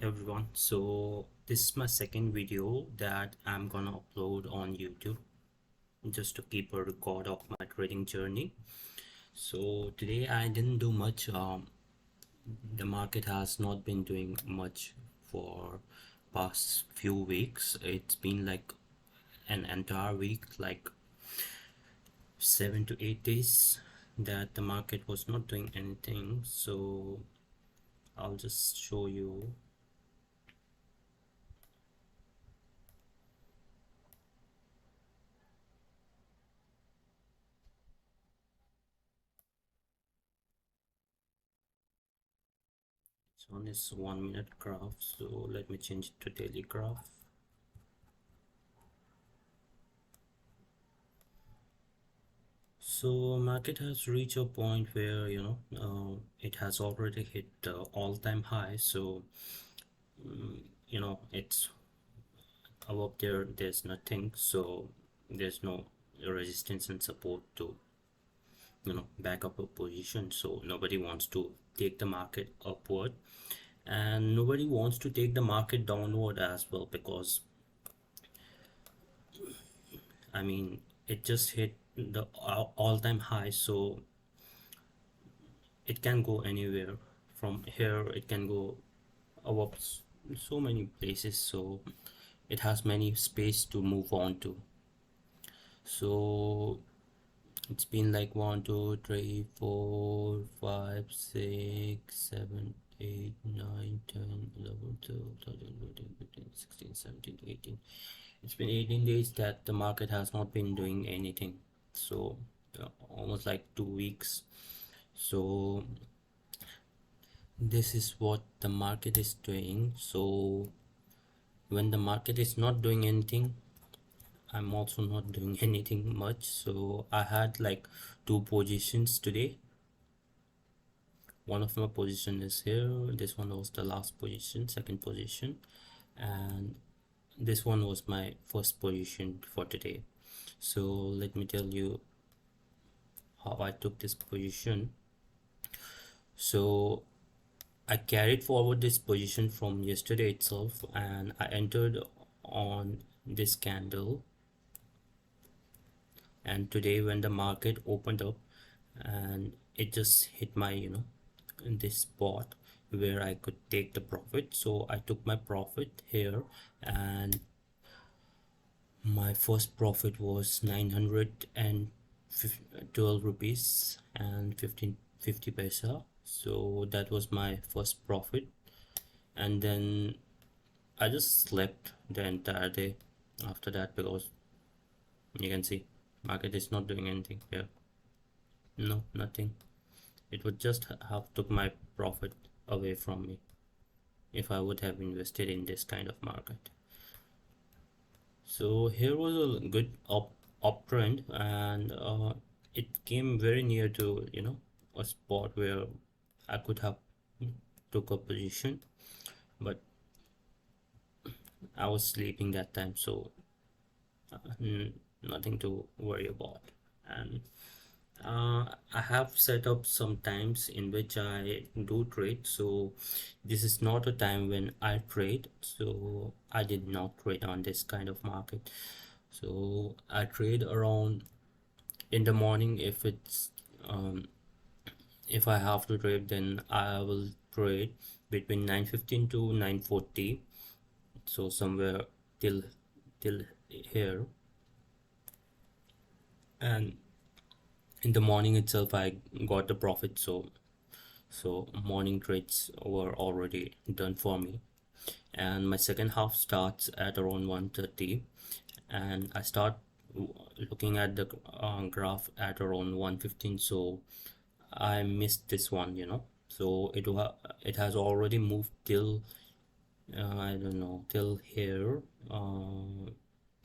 everyone. So this is my second video that I'm gonna upload on YouTube just to keep a record of my trading journey. So today I didn't do much. The market has not been doing much for past few weeks. It's been like an entire week, like 7 to 8 days that the market was not doing anything. So I'll just show you. So on this 1 minute graph, so let me change it to daily graph. So market has reached a point where it has already hit the all-time high. So it's above there, there's nothing, so there's no resistance and support to back up a position. So nobody wants to take the market upward, and nobody wants to take the market downward as well, because I mean it just hit the all-time high. So it can go anywhere from here. It can go up so many places, so it has many space to move on to. So it's been like 1 2 3 4 5 6 7 8 9 10 11 12 13 14 15 16 17 18. It's been 18 days that the market has not been doing anything. So almost like 2 weeks. So this is what the market is doing. So when the market is not doing anything, I'm also not doing anything much. So I had like two positions today. One of my position is here. This one was the last position, second position, and this one was my first position for today. So let me tell you how I took this position. So I carried forward this position from yesterday itself, and I entered on this candle. And today when the market opened up, and it just hit my in this spot where I could take the profit, so I took my profit here, and my first profit was 912 rupees and 1550 paisa. So that was my first profit, and then I just slept the entire day after that, because you can see market is not doing anything here. No, nothing. It would just have took my profit away from me if I would have invested in this kind of market. So here was a good uptrend, and it came very near to a spot where I could have took a position, but I was sleeping that time, so nothing to worry about. And I have set up some times in which I do trade. So this is not a time when I trade. So I did not trade on this kind of market. So I trade around in the morning. If I have to trade, then I will trade between 9:15 to 9:40. So somewhere till here, and in the morning itself I got the profit. So morning trades were already done for me, and my second half starts at around 1:30, and I start looking at the graph at around 1:15. So I missed this one, so it has already moved till I don't know, till here,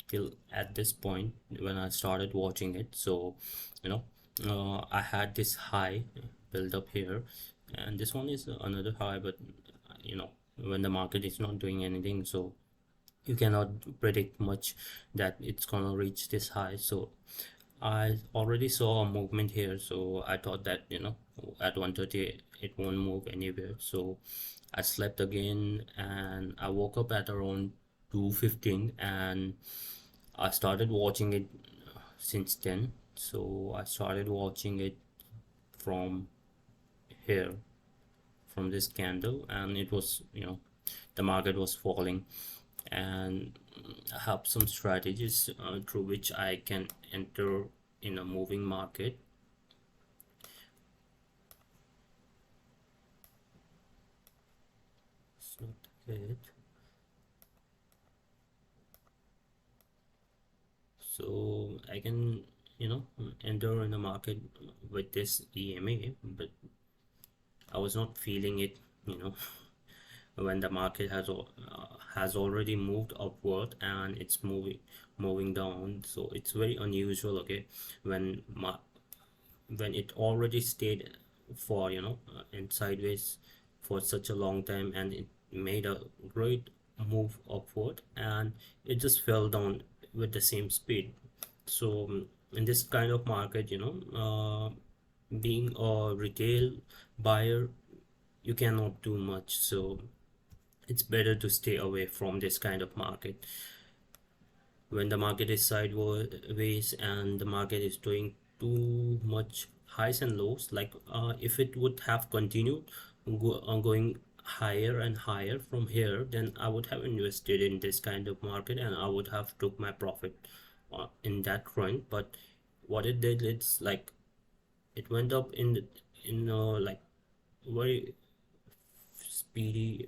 till at this point when I started watching it. So I had this high build up here, and this one is another high, but when the market is not doing anything, so you cannot predict much that it's gonna reach this high. So I already saw a movement here, so I thought that at 1:30 it won't move anywhere. So I slept again and I woke up at around 2:15 and I started watching it since then. So I started watching it from here, from this candle, and it was, the market was falling, and I have some strategies through which I can enter in a moving market. It's not good. So I can, enter in the market with this EMA, but I was not feeling it, you know, when the market has already moved upward and it's moving down. So it's very unusual, okay, when when it already stayed for, in sideways for such a long time, and it made a great move upward, and it just fell down with the same speed. So in this kind of market, being a retail buyer, you cannot do much. So it's better to stay away from this kind of market. When the market is sideways and the market is doing too much highs and lows, like if it would have continued going higher and higher from here, then I would have invested in this kind of market and I would have took my profit in that run. But what it did, it's like it went up in like very speedy,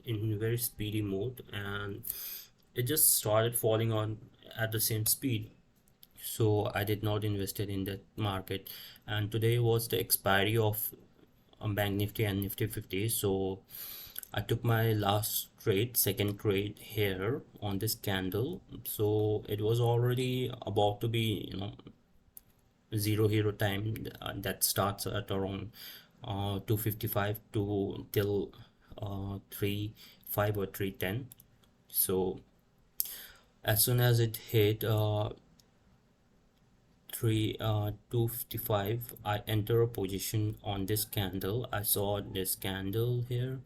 in very speedy mode, and it just started falling on at the same speed. So I did not invested in that market. And today was the expiry of Bank Nifty and Nifty 50. So I took my last trade, second trade here on this candle. So it was already about to be, zero hero time, that starts at around 2:55 to till 3:05 or 3:10. So as soon as it hit 2:55, I enter a position on this candle. I saw this candle here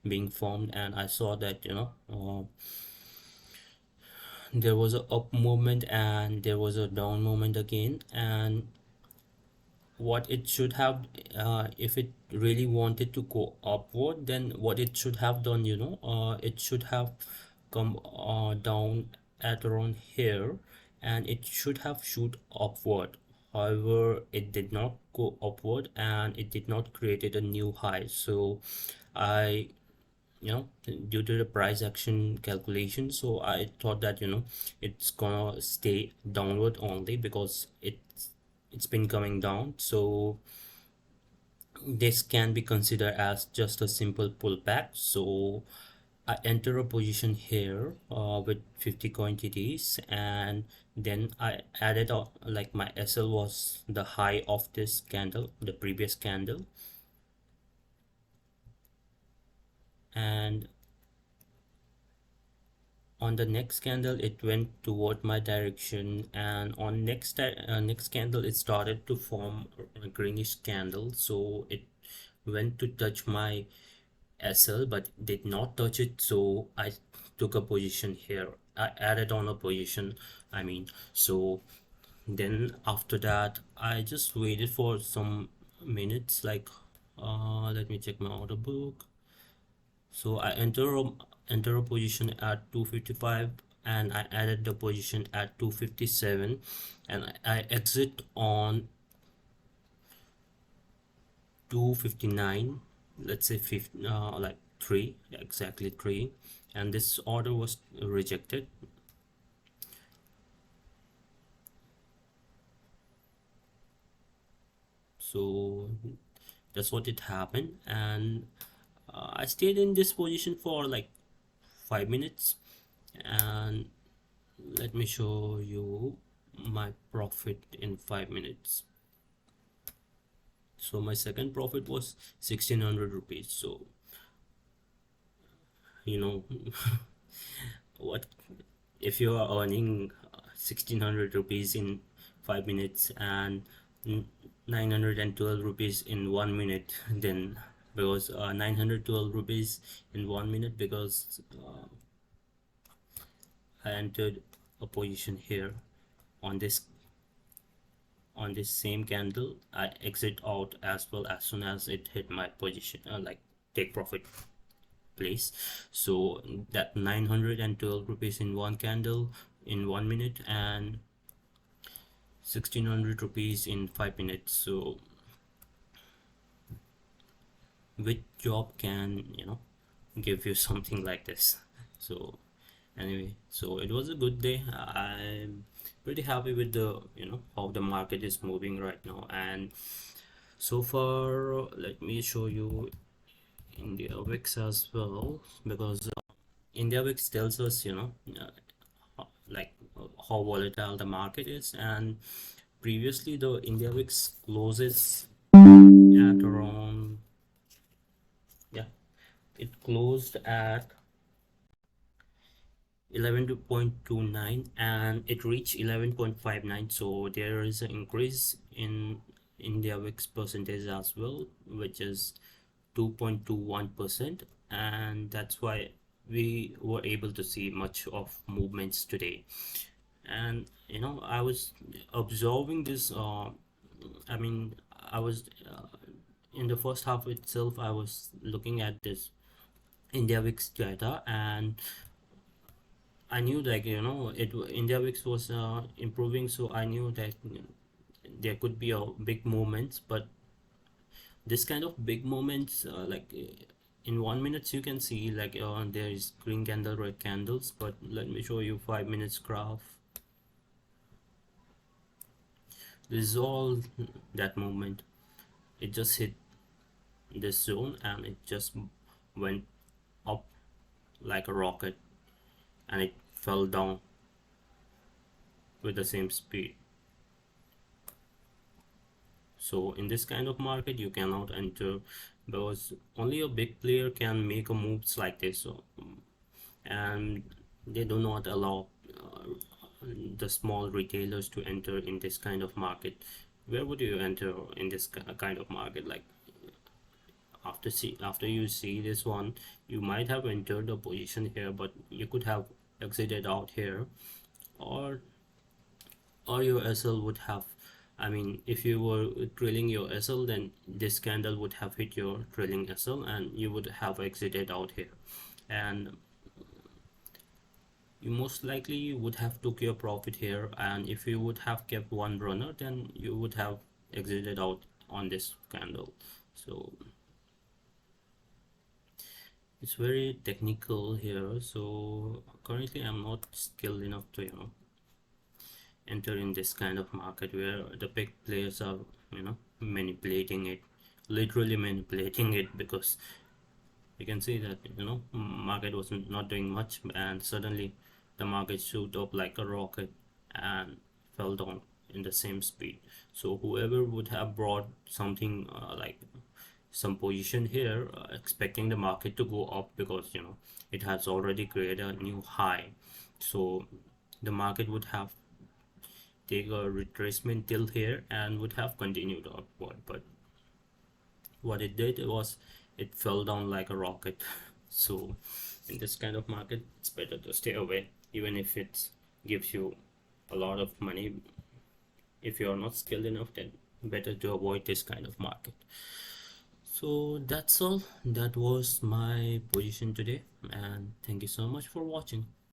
being formed, and I saw that, there was a up movement and there was a down movement again. And what it should have, if it really wanted to go upward, then what it should have done, it should have come down at around here, and it should have shoot upward. However, it did not go upward and it did not created a new high. So I, due to the price action calculation, so I thought that, it's gonna stay downward only because it's been coming down. So this can be considered as just a simple pullback. So I enter a position here with 50 quantities, and then I added like my SL was the high of this candle, the previous candle, and on the next candle it went toward my direction, and on next candle it started to form a greenish candle. So it went to touch my SL but did not touch it, so I took a position here. I added on a position, I mean. So then after that I just waited for some minutes, like let me check my order book. So I enter a position at 2:55, and I added the position at 2:57, and I exit on 2:59. Let's say 50, like 3, exactly 3, and this order was rejected. So that's what it happened, and I stayed in this position for like 5 minutes, and let me show you my profit in 5 minutes. So my second profit was 1600 rupees. So you know what, if you are earning 1600 rupees in 5 minutes, and 912 rupees in 1 minute. Then because 912 rupees in 1 minute, because I entered a position here on this same candle. I exit out as well as soon as it hit my position, like take profit place. So that 912 rupees in one candle in 1 minute, and 1600 rupees in 5 minutes. So which job can, give you something like this? So anyway, so it was a good day. I'm pretty happy with the, how the market is moving right now. And so far, let me show you India VIX as well, because India VIX tells us, like how volatile the market is. And previously the India VIX closes at around, yeah, it closed at 11.29 and it reached 11.59. So there is an increase in India VIX percentage as well, which is 2.21%, and that's why we were able to see much of movements today. And I was observing this. I mean, I was in the first half itself. I was looking at this India VIX data, and I knew that India VIX was improving, so I knew that there could be a big movements. But this kind of big moments, in 1 minute you can see like there is green candle, red candles. But let me show you 5 minutes graph. This is all that movement. It just hit this zone and it just went up like a rocket, and it fell down with the same speed. So in this kind of market you cannot enter, because only a big player can make a moves like this. So and they do not allow the small retailers to enter in this kind of market. Where would you enter in this kind of market? Like after you see this one, you might have entered a position here, but you could have exited out here, or your SL would have, I mean, if you were trailing your SL, then this candle would have hit your trailing SL and you would have exited out here. And you most likely would have took your profit here, and if you would have kept one runner, then you would have exited out on this candle. So it's very technical here. So currently I'm not skilled enough to enter in this kind of market where the big players are manipulating it, literally manipulating it, because you can see that market was not doing much, and suddenly the market shoot up like a rocket and fell down in the same speed. So whoever would have brought something like some position here, expecting the market to go up, because it has already created a new high, so the market would have take a retracement till here and would have continued upward. But what it did was it fell down like a rocket. So in this kind of market it's better to stay away, even if it gives you a lot of money. If you are not skilled enough, then better to avoid this kind of market. So that's all. That was my position today, and thank you so much for watching.